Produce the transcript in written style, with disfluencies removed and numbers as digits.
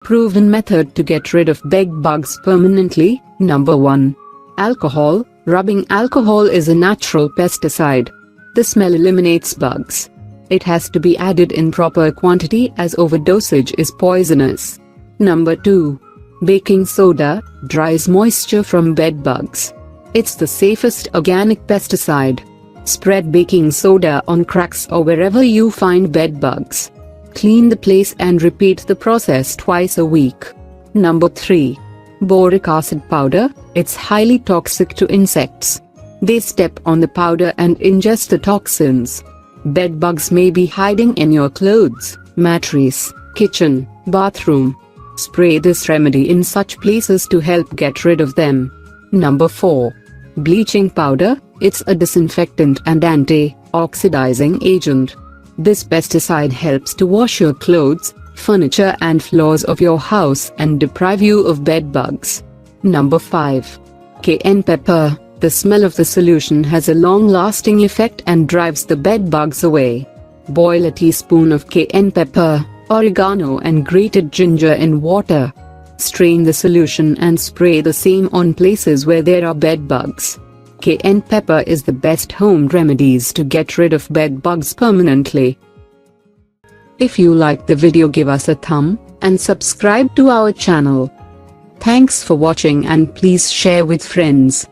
proven method to get rid of bed bugs permanently. Number 1. Alcohol. Rubbing alcohol is a natural pesticide. The smell eliminates bugs. It has to be added in proper quantity as overdosage is poisonous. Number 2. Baking soda dries moisture from bed bugs. It's the safest organic pesticide. Spread baking soda on cracks or wherever you find bed bugs. Clean the place and repeat the process twice a week. Number 3. Boric acid powder. It's highly toxic to insects. They step on the powder and ingest the toxins. Bed bugs may be hiding in your clothes, mattress, kitchen, bathroom. Spray this remedy in such places to help get rid of them. Number 4. Bleaching powder. It's a disinfectant and anti-oxidizing agent. This pesticide helps to wash your clothes, furniture and floors of your house and deprive you of bed bugs. Number 5. Cayenne pepper. The smell of the solution has a long-lasting effect and drives the bed bugs away. Boil a teaspoon of cayenne pepper, oregano and grated ginger in water. Strain the solution and spray the same on places where there are bed bugs. Cayenne pepper is the best home remedies to get rid of bed bugs permanently. If you liked the video, give us a thumb and subscribe to our channel. Thanks for watching and please share with friends.